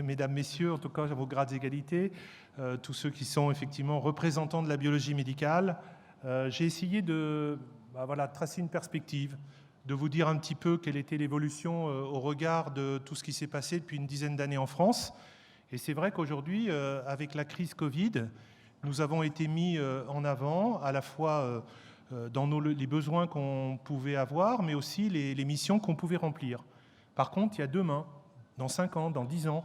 mesdames, messieurs, en tout cas à vos grades égalité, tous ceux qui sont effectivement représentants de la biologie médicale. J'ai essayé de tracer une perspective, de vous dire un petit peu quelle était l'évolution au regard de tout ce qui s'est passé depuis une dizaine d'années en France. Et c'est vrai qu'aujourd'hui, avec la crise Covid, nous avons été mis en avant à la fois dans les besoins qu'on pouvait avoir, mais aussi les missions qu'on pouvait remplir. Par contre, il y a demain, dans 5 ans, dans 10 ans,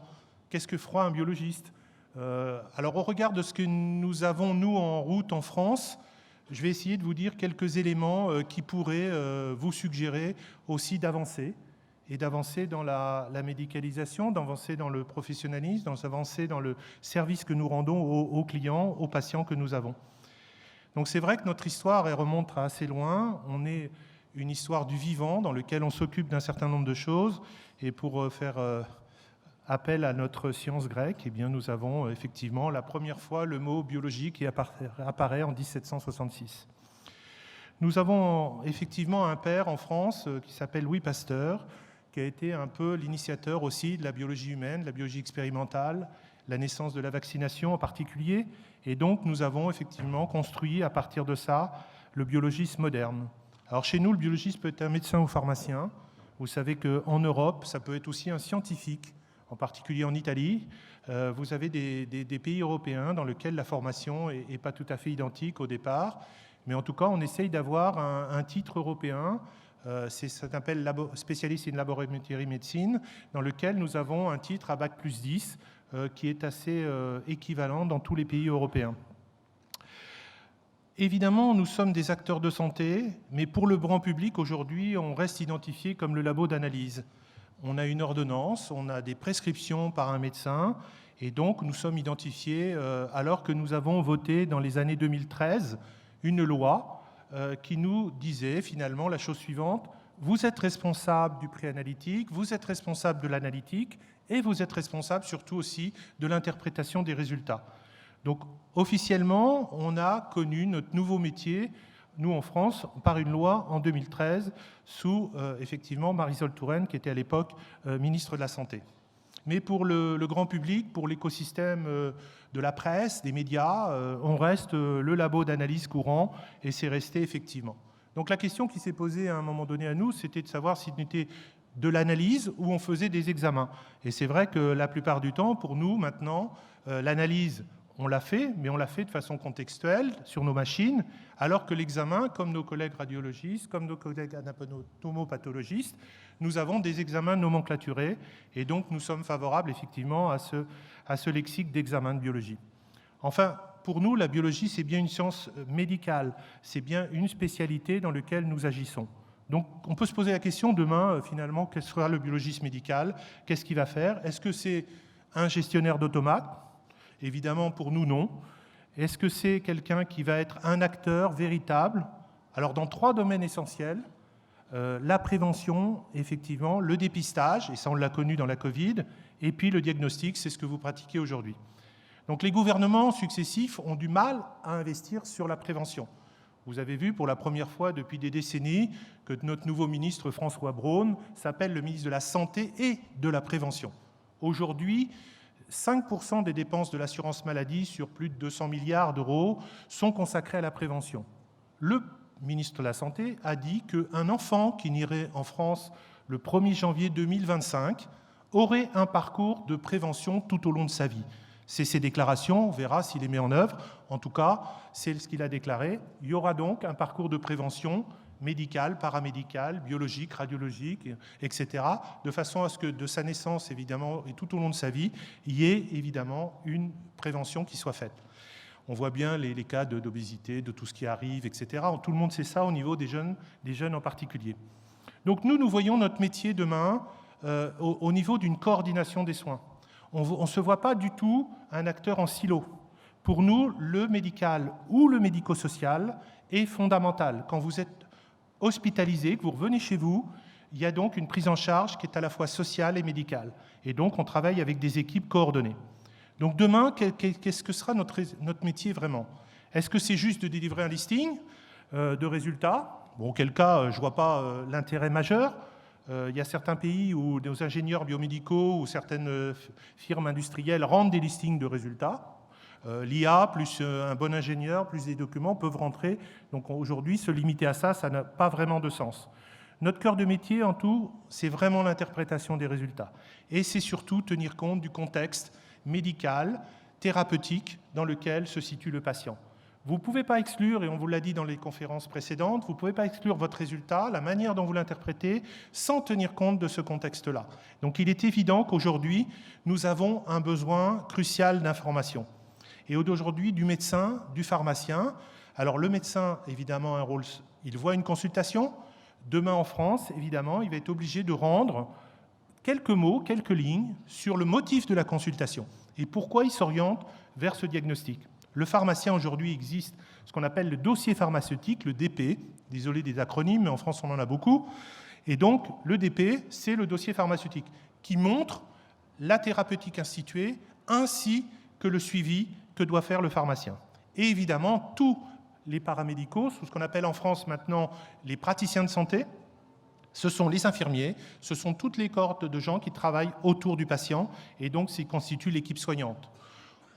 qu'est-ce que fera un biologiste ? Alors, au regard de ce que nous avons, nous, en route en France, je vais essayer de vous dire quelques éléments qui pourraient vous suggérer aussi d'avancer, et d'avancer dans la médicalisation, d'avancer dans le professionnalisme, d'avancer dans le service que nous rendons aux clients, aux patients que nous avons. Donc c'est vrai que notre histoire, elle remonte à assez loin. On est une histoire du vivant dans lequel on s'occupe d'un certain nombre de choses. Et pour faire appel à notre science grecque, eh bien, nous avons effectivement la première fois le mot biologie qui apparaît en 1766. Nous avons effectivement un père en France qui s'appelle Louis Pasteur, qui a été un peu l'initiateur aussi de la biologie humaine, de la biologie expérimentale, la naissance de la vaccination en particulier. Et donc, nous avons effectivement construit à partir de ça le biologisme moderne. Alors, chez nous, le biologiste peut être un médecin ou pharmacien. Vous savez qu'en Europe, ça peut être aussi un scientifique, en particulier en Italie. Vous avez des pays européens dans lesquels la formation n'est pas tout à fait identique au départ. Mais en tout cas, on essaye d'avoir un titre européen. Ça s'appelle spécialiste in laboratory medicine, dans lequel nous avons un titre à Bac plus 10 qui est assez équivalent dans tous les pays européens. Évidemment, nous sommes des acteurs de santé, mais pour le grand public, aujourd'hui, on reste identifié comme le labo d'analyse. On a une ordonnance, on a des prescriptions par un médecin, et donc nous sommes identifiés alors que nous avons voté dans les années 2013 une loi qui nous disait finalement la chose suivante: vous êtes responsable du préanalytique, vous êtes responsable de l'analytique et vous êtes responsable surtout aussi de l'interprétation des résultats. Donc officiellement, on a connu notre nouveau métier, nous en France, par une loi en 2013 sous effectivement Marisol Touraine qui était à l'époque ministre de la Santé. Mais pour le grand public, pour l'écosystème de la presse, des médias, on reste le labo d'analyse courant et c'est resté effectivement. Donc la question qui s'est posée à un moment donné à nous, c'était de savoir si c'était de l'analyse ou on faisait des examens. Et c'est vrai que la plupart du temps, pour nous maintenant, l'analyse, on l'a fait, mais on l'a fait de façon contextuelle sur nos machines, alors que l'examen, comme nos collègues radiologistes, comme nos collègues anatomopathologistes, nous avons des examens nomenclaturés et donc nous sommes favorables effectivement à ce lexique d'examen de biologie. Enfin, pour nous, la biologie, c'est bien une science médicale, c'est bien une spécialité dans laquelle nous agissons. Donc, on peut se poser la question demain, finalement, quel sera le biologiste médical? Qu'est-ce qu'il va faire? Est-ce que c'est un gestionnaire d'automates? Évidemment, pour nous, non. Est-ce que c'est quelqu'un qui va être un acteur véritable? Alors, dans 3 domaines essentiels, la prévention, effectivement, le dépistage, et ça, on l'a connu dans la Covid, et puis le diagnostic, c'est ce que vous pratiquez aujourd'hui. Donc, les gouvernements successifs ont du mal à investir sur la prévention. Vous avez vu pour la première fois depuis des décennies que notre nouveau ministre François Braun s'appelle le ministre de la Santé et de la Prévention. Aujourd'hui, 5% des dépenses de l'assurance maladie sur plus de 200 milliards d'euros sont consacrées à la prévention. Le ministre de la Santé a dit qu'un enfant qui naîtrait en France le 1er janvier 2025 aurait un parcours de prévention tout au long de sa vie. C'est ses déclarations, on verra s'il les met en œuvre. En tout cas, c'est ce qu'il a déclaré. Il y aura donc un parcours de prévention médicale, paramédicale, biologique, radiologique, etc., de façon à ce que de sa naissance, évidemment, et tout au long de sa vie, il y ait évidemment une prévention qui soit faite. On voit bien les cas d'obésité, de tout ce qui arrive, etc. Tout le monde sait ça au niveau des jeunes en particulier. Donc nous voyons notre métier demain au niveau d'une coordination des soins. On ne se voit pas du tout un acteur en silo. Pour nous, le médical ou le médico-social est fondamental. Quand vous êtes hospitalisé, que vous revenez chez vous, il y a donc une prise en charge qui est à la fois sociale et médicale. Et donc, on travaille avec des équipes coordonnées. Donc demain, qu'est-ce que sera notre métier vraiment? Est-ce que c'est juste de délivrer un listing de résultats? Bon, auquel cas, je ne vois pas l'intérêt majeur. Il y a certains pays où nos ingénieurs biomédicaux ou certaines firmes industrielles rendent des listings de résultats. L'IA, plus un bon ingénieur, plus des documents peuvent rentrer. Donc aujourd'hui, se limiter à ça, ça n'a pas vraiment de sens. Notre cœur de métier, en tout, c'est vraiment l'interprétation des résultats. Et c'est surtout tenir compte du contexte médical, thérapeutique, dans lequel se situe le patient. Vous ne pouvez pas exclure, et on vous l'a dit dans les conférences précédentes, vous ne pouvez pas exclure votre résultat, la manière dont vous l'interprétez, sans tenir compte de ce contexte-là. Donc il est évident qu'aujourd'hui, nous avons un besoin crucial d'information. Et aujourd'hui, du médecin, du pharmacien. Alors le médecin, évidemment, a un rôle, il voit une consultation. Demain en France, évidemment, il va être obligé de rendre quelques mots, quelques lignes sur le motif de la consultation et pourquoi il s'oriente vers ce diagnostic. Le pharmacien, aujourd'hui, existe ce qu'on appelle le dossier pharmaceutique, le DP. Désolé des acronymes, mais en France, on en a beaucoup. Et donc, le DP, c'est le dossier pharmaceutique qui montre la thérapeutique instituée ainsi que le suivi que doit faire le pharmacien. Et évidemment, tous les paramédicaux, ce qu'on appelle en France maintenant les praticiens de santé, ce sont les infirmiers, ce sont toutes les cohortes de gens qui travaillent autour du patient, et donc c'est constitue l'équipe soignante.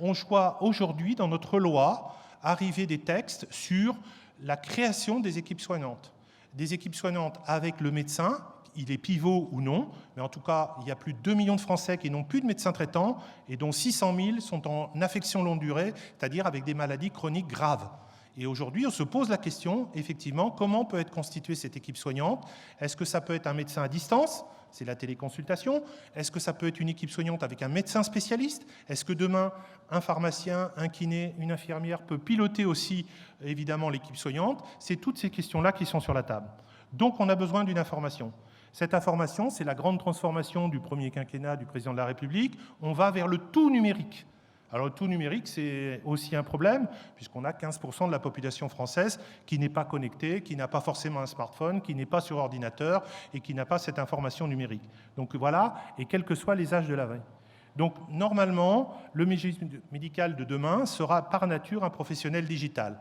On voit aujourd'hui, dans notre loi, arriver des textes sur la création des équipes soignantes. Des équipes soignantes avec le médecin, il est pivot ou non, mais en tout cas, il y a plus de 2 millions de Français qui n'ont plus de médecin traitant, et dont 600 000 sont en affection longue durée, c'est-à-dire avec des maladies chroniques graves. Et aujourd'hui, on se pose la question, effectivement, comment peut être constituée cette équipe soignante? Est-ce que ça peut être un médecin à distance? C'est la téléconsultation. Est-ce que ça peut être une équipe soignante avec un médecin spécialiste? Est-ce que demain, un pharmacien, un kiné, une infirmière peut piloter aussi, évidemment, l'équipe soignante? C'est toutes ces questions-là qui sont sur la table. Donc, on a besoin d'une information. Cette information, c'est la grande transformation du premier quinquennat du président de la République. On va vers le tout numérique. Alors le tout numérique, c'est aussi un problème, puisqu'on a 15% de la population française qui n'est pas connectée, qui n'a pas forcément un smartphone, qui n'est pas sur ordinateur et qui n'a pas cette information numérique. Donc voilà, et quels que soient les âges de la vie. Donc normalement, le médical de demain sera par nature un professionnel digital.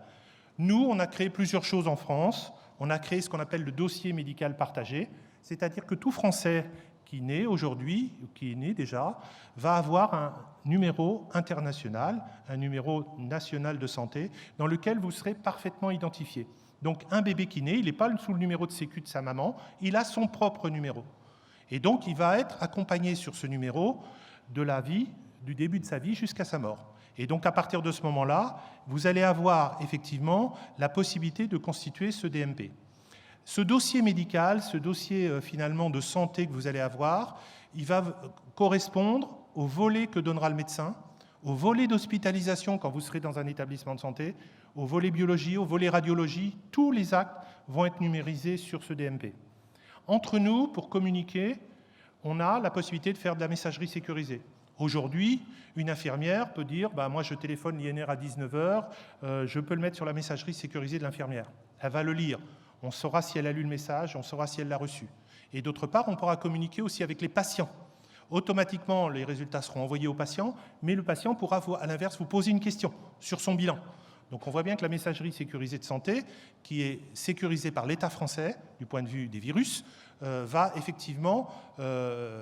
Nous, on a créé plusieurs choses en France. On a créé ce qu'on appelle le dossier médical partagé, c'est-à-dire que tout Français qui naît aujourd'hui, ou qui est né déjà, va avoir un numéro international, un numéro national de santé, dans lequel vous serez parfaitement identifié. Donc un bébé qui naît, il n'est pas sous le numéro de sécu de sa maman, il a son propre numéro. Et donc il va être accompagné sur ce numéro de la vie, du début de sa vie jusqu'à sa mort. Et donc à partir de ce moment-là, vous allez avoir effectivement la possibilité de constituer ce DMP. Ce dossier médical, ce dossier finalement de santé que vous allez avoir, il va correspondre au volet que donnera le médecin, au volet d'hospitalisation quand vous serez dans un établissement de santé, au volet biologie, au volet radiologie. Tous les actes vont être numérisés sur ce DMP. Entre nous, pour communiquer, on a la possibilité de faire de la messagerie sécurisée. Aujourd'hui, une infirmière peut dire « moi je téléphone l'INR à 19h, je peux le mettre sur la messagerie sécurisée de l'infirmière ». Elle va le lire. On saura si elle a lu le message, on saura si elle l'a reçu. Et d'autre part, on pourra communiquer aussi avec les patients. Automatiquement, les résultats seront envoyés aux patients, mais le patient pourra, à l'inverse, vous poser une question sur son bilan. Donc on voit bien que la messagerie sécurisée de santé, qui est sécurisée par l'État français, du point de vue des virus, va effectivement,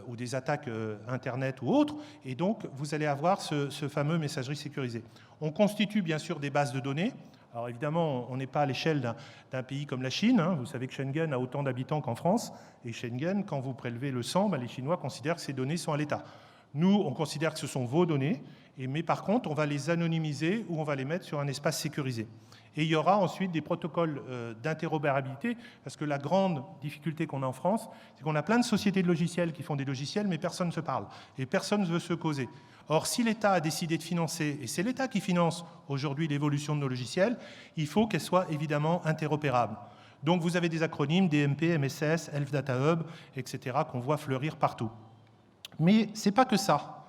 ou des attaques Internet ou autres, et donc vous allez avoir ce fameux messagerie sécurisée. On constitue bien sûr des bases de données. Alors évidemment, on n'est pas à l'échelle d'un pays comme la Chine. Vous savez que Schengen a autant d'habitants qu'en France. Et Schengen, quand vous prélevez le sang, les Chinois considèrent que ces données sont à l'État. Nous, on considère que ce sont vos données, mais par contre, on va les anonymiser ou on va les mettre sur un espace sécurisé. Et il y aura ensuite des protocoles d'interopérabilité, parce que la grande difficulté qu'on a en France, c'est qu'on a plein de sociétés de logiciels qui font des logiciels, mais personne ne se parle, et personne ne veut se causer. Or, si l'État a décidé de financer, et c'est l'État qui finance aujourd'hui l'évolution de nos logiciels, il faut qu'elle soit évidemment interopérable. Donc vous avez des acronymes, DMP, MSS, Health Data Hub, etc., qu'on voit fleurir partout. Mais ce n'est pas que ça.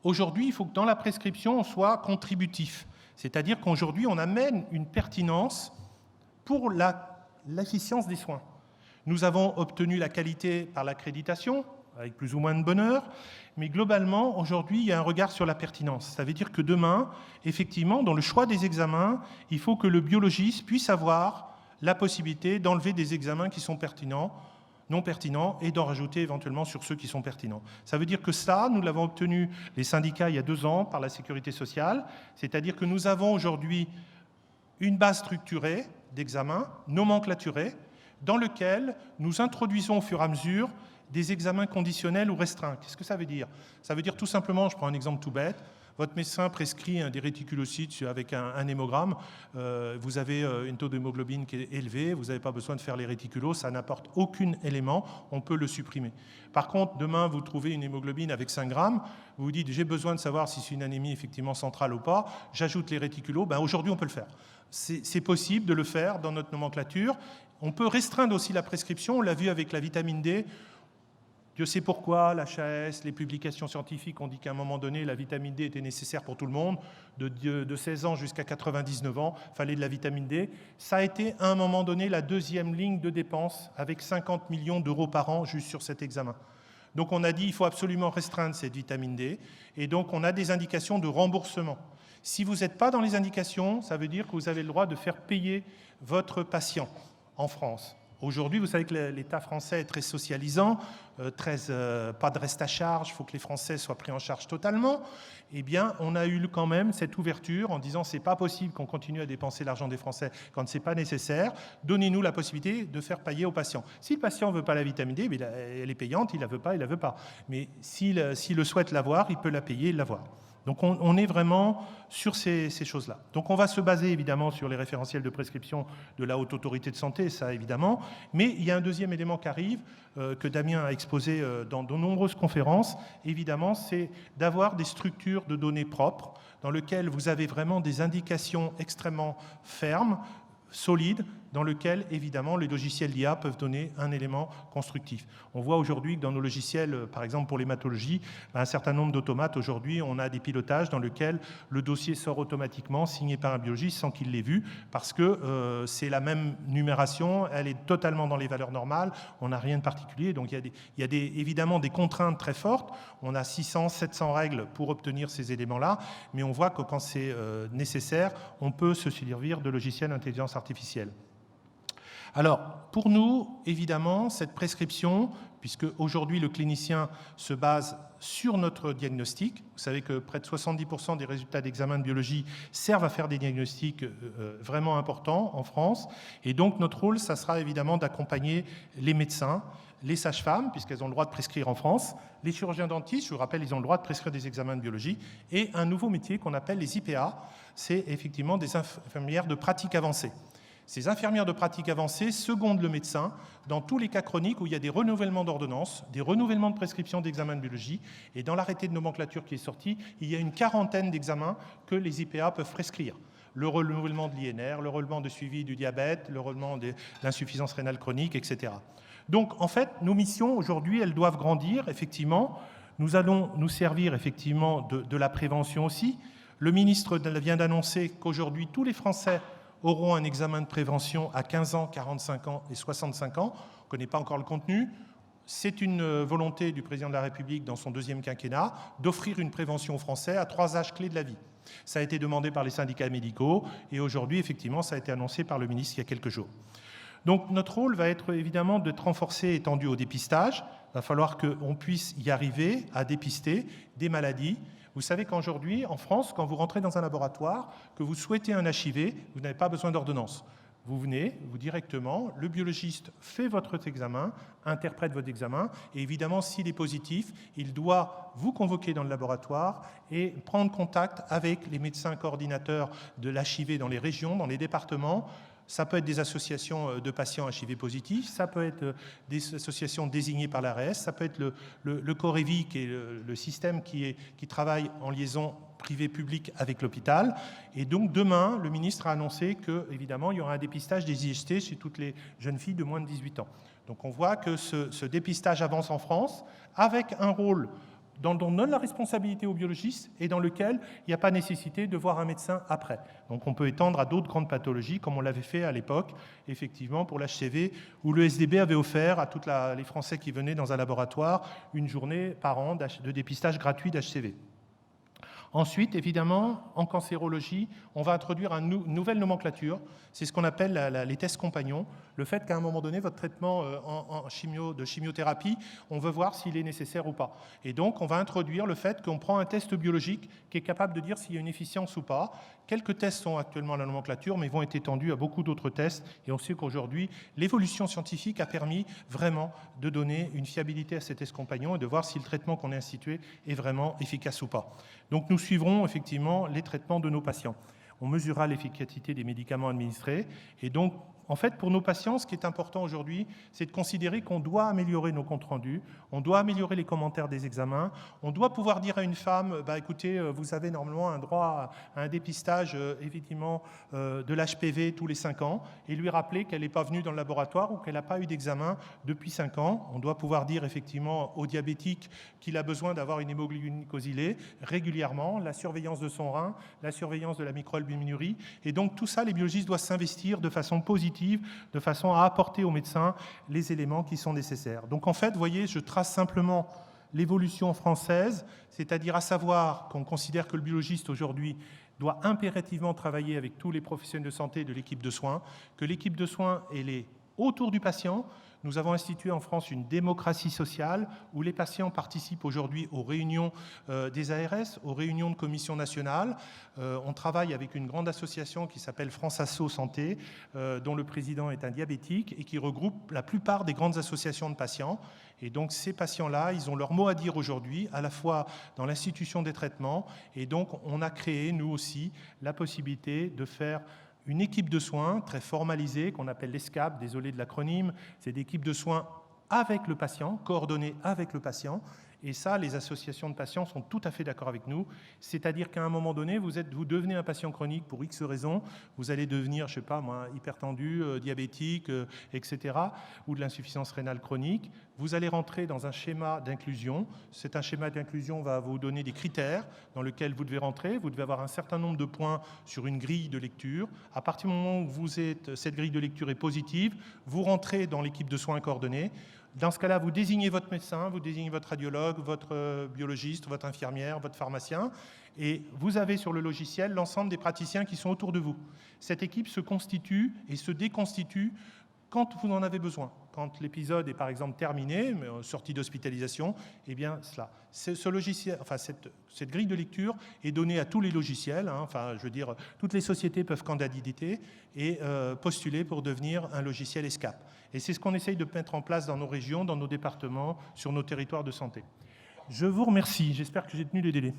Aujourd'hui, il faut que dans la prescription, on soit contributif. C'est-à-dire qu'aujourd'hui, on amène une pertinence pour l'efficience des soins. Nous avons obtenu la qualité par l'accréditation, avec plus ou moins de bonheur, mais globalement, aujourd'hui, il y a un regard sur la pertinence. Ça veut dire que demain, effectivement, dans le choix des examens, il faut que le biologiste puisse avoir la possibilité d'enlever des examens qui sont pertinents non pertinents et d'en rajouter éventuellement sur ceux qui sont pertinents. Ça veut dire que ça, nous l'avons obtenu, les syndicats, il y a 2 ans, par la Sécurité sociale, c'est-à-dire que nous avons aujourd'hui une base structurée d'examens, nomenclaturée, dans lequel nous introduisons au fur et à mesure des examens conditionnels ou restreints. Qu'est-ce que ça veut dire? Ça veut dire tout simplement, je prends un exemple tout bête, votre médecin prescrit des réticulocytes avec un hémogramme, vous avez une taux d'hémoglobine qui est élevé, vous n'avez pas besoin de faire les réticulos, ça n'apporte aucun élément, on peut le supprimer. Par contre, demain, vous trouvez une hémoglobine avec 5 grammes, vous vous dites, j'ai besoin de savoir si c'est une anémie effectivement centrale ou pas, j'ajoute les réticulos, aujourd'hui on peut le faire. C'est possible de le faire dans notre nomenclature. On peut restreindre aussi la prescription, on l'a vu avec la vitamine D. Dieu sait pourquoi, l'HAS, les publications scientifiques ont dit qu'à un moment donné, la vitamine D était nécessaire pour tout le monde, de 16 ans jusqu'à 99 ans, il fallait de la vitamine D. Ça a été, à un moment donné, la 2e ligne de dépenses, avec 50 millions d'euros par an juste sur cet examen. Donc on a dit qu'il faut absolument restreindre cette vitamine D, et donc on a des indications de remboursement. Si vous n'êtes pas dans les indications, ça veut dire que vous avez le droit de faire payer votre patient en France. Aujourd'hui, vous savez que l'État français est très socialisant, pas de reste à charge, il faut que les Français soient pris en charge totalement. Eh bien, on a eu quand même cette ouverture en disant c'est pas possible qu'on continue à dépenser l'argent des Français quand c'est pas nécessaire. Donnez-nous la possibilité de faire payer aux patients. Si le patient veut pas la vitamine D, elle est payante, il la veut pas, il la veut pas. Mais s'il le souhaite l'avoir, il peut la payer et l'avoir. Donc on est vraiment sur ces choses-là. Donc on va se baser évidemment sur les référentiels de prescription de la Haute Autorité de Santé, ça évidemment, mais il y a un deuxième élément qui arrive, que Damien a exposé dans de nombreuses conférences, évidemment, c'est d'avoir des structures de données propres dans lesquelles vous avez vraiment des indications extrêmement fermes, solides, dans lequel, évidemment, les logiciels d'IA peuvent donner un élément constructif. On voit aujourd'hui que dans nos logiciels, par exemple pour l'hématologie, un certain nombre d'automates, aujourd'hui, on a des pilotages dans lesquels le dossier sort automatiquement, signé par un biologiste sans qu'il l'ait vu, parce que c'est la même numération, elle est totalement dans les valeurs normales, on n'a rien de particulier. Donc il y a évidemment des contraintes très fortes, on a 600, 700 règles pour obtenir ces éléments-là, mais on voit que quand c'est nécessaire, on peut se servir de logiciels d'intelligence artificielle. Alors, pour nous, évidemment, cette prescription, puisque aujourd'hui le clinicien se base sur notre diagnostic, vous savez que près de 70% des résultats d'examen de biologie servent à faire des diagnostics vraiment importants en France, et donc notre rôle, ça sera évidemment d'accompagner les médecins, les sages-femmes, puisqu'elles ont le droit de prescrire en France, les chirurgiens dentistes, je vous rappelle, ils ont le droit de prescrire des examens de biologie, et un nouveau métier qu'on appelle les IPA, c'est effectivement des infirmières de pratique avancée. Ces infirmières de pratique avancée secondent le médecin dans tous les cas chroniques où il y a des renouvellements d'ordonnances, des renouvellements de prescription d'examens de biologie. Et dans l'arrêté de nomenclature qui est sorti, il y a une 40aine d'examens que les IPA peuvent prescrire. Le renouvellement de l'INR, le renouvellement de suivi du diabète, le renouvellement de l'insuffisance rénale chronique, etc. Donc, en fait, nos missions, aujourd'hui, elles doivent grandir, effectivement. Nous allons nous servir, effectivement, de la prévention aussi. Le ministre vient d'annoncer qu'aujourd'hui, tous les Français auront un examen de prévention à 15 ans, 45 ans et 65 ans. On ne connaît pas encore le contenu. C'est une volonté du président de la République dans son 2e quinquennat d'offrir une prévention aux Français à 3 âges clés de la vie. Ça a été demandé par les syndicats médicaux et aujourd'hui, effectivement, ça a été annoncé par le ministre il y a quelques jours. Donc notre rôle va être évidemment d'être renforcé et étendu au dépistage. Il va falloir qu'on puisse y arriver à dépister des maladies. Vous savez qu'aujourd'hui, en France, quand vous rentrez dans un laboratoire, que vous souhaitez un HIV, vous n'avez pas besoin d'ordonnance. Vous venez, vous directement, le biologiste fait votre examen, interprète votre examen, et évidemment, s'il est positif, il doit vous convoquer dans le laboratoire et prendre contact avec les médecins coordinateurs de l'HIV dans les régions, dans les départements. Ça peut être des associations de patients HIV positifs, ça peut être des associations désignées par l'ARS, ça peut être le Corevi, qui est le système qui travaille en liaison privée-publique avec l'hôpital. Et donc demain, le ministre a annoncé qu'évidemment, il y aura un dépistage des IST chez toutes les jeunes filles de moins de 18 ans. Donc on voit que ce dépistage avance en France avec un rôle dont on donne la responsabilité aux biologistes et dans lequel il n'y a pas nécessité de voir un médecin après. Donc on peut étendre à d'autres grandes pathologies, comme on l'avait fait à l'époque, effectivement, pour l'HCV, où le SDB avait offert à tous les Français qui venaient dans un laboratoire une journée par an de dépistage gratuit d'HCV. Ensuite, évidemment, en cancérologie, on va introduire une nouvelle nomenclature. C'est ce qu'on appelle les tests compagnons. le fait qu'à un moment donné, votre traitement de chimiothérapie, on veut voir s'il est nécessaire ou pas. Et donc, on va introduire le fait qu'on prend un test biologique qui est capable de dire s'il y a une efficience ou pas. Quelques tests sont actuellement à la nomenclature, mais vont être étendus à beaucoup d'autres tests. Et on sait qu'aujourd'hui, l'évolution scientifique a permis vraiment de donner une fiabilité à ces tests compagnons et de voir si le traitement qu'on a institué est vraiment efficace ou pas. Donc, nous suivrons effectivement les traitements de nos patients. On mesurera l'efficacité des médicaments administrés. Et donc, en fait, pour nos patients, ce qui est important aujourd'hui, c'est de considérer qu'on doit améliorer nos comptes rendus, on doit améliorer les commentaires des examens, on doit pouvoir dire à une femme, écoutez, vous avez normalement un droit à un dépistage, effectivement, de l'HPV tous les 5 ans, et lui rappeler qu'elle n'est pas venue dans le laboratoire ou qu'elle n'a pas eu d'examen depuis 5 ans. On doit pouvoir dire, effectivement, au diabétique qu'il a besoin d'avoir une hémoglobine glycosylée régulièrement, la surveillance de son rein, la surveillance de la microalbuminurie, et donc tout ça, les biologistes doivent s'investir de façon positive, de façon à apporter aux médecins les éléments qui sont nécessaires. Donc en fait, vous voyez, je trace simplement l'évolution française, c'est-à-dire à savoir qu'on considère que le biologiste aujourd'hui doit impérativement travailler avec tous les professionnels de santé de l'équipe de soins, que l'équipe de soins, elle est autour du patient. Nous avons institué en France une démocratie sociale où les patients participent aujourd'hui aux réunions des ARS, aux réunions de commissions nationales. On travaille avec une grande association qui s'appelle France Asso Santé, dont le président est un diabétique et qui regroupe la plupart des grandes associations de patients. Et donc ces patients-là, ils ont leur mot à dire aujourd'hui, à la fois dans l'institution des traitements. Et donc on a créé, nous aussi, la possibilité de faire une équipe de soins très formalisée, qu'on appelle l'ESCAP, désolé de l'acronyme, c'est des équipes de soins avec le patient, coordonnées avec le patient. Et ça, les associations de patients sont tout à fait d'accord avec nous. C'est-à-dire qu'à un moment donné, vous devenez un patient chronique pour X raisons, vous allez devenir, je ne sais pas moi, hypertendu, diabétique, etc., ou de l'insuffisance rénale chronique. Vous allez rentrer dans un schéma d'inclusion. C'est un schéma d'inclusion va vous donner des critères dans lesquels vous devez rentrer. Vous devez avoir un certain nombre de points sur une grille de lecture. À partir du moment où cette grille de lecture est positive, vous rentrez dans l'équipe de soins coordonnée. Dans ce cas-là, vous désignez votre médecin, vous désignez votre radiologue, votre biologiste, votre infirmière, votre pharmacien, et vous avez sur le logiciel l'ensemble des praticiens qui sont autour de vous. Cette équipe se constitue et se déconstitue quand vous en avez besoin. Quand l'épisode est par exemple terminé, sortie d'hospitalisation, eh bien cela. Ce logiciel, enfin cette grille de lecture est donnée à tous les logiciels. Enfin, je veux dire, toutes les sociétés peuvent candidater et postuler pour devenir un logiciel ESCAP. Et c'est ce qu'on essaye de mettre en place dans nos régions, dans nos départements, sur nos territoires de santé. Je vous remercie. J'espère que j'ai tenu les délais.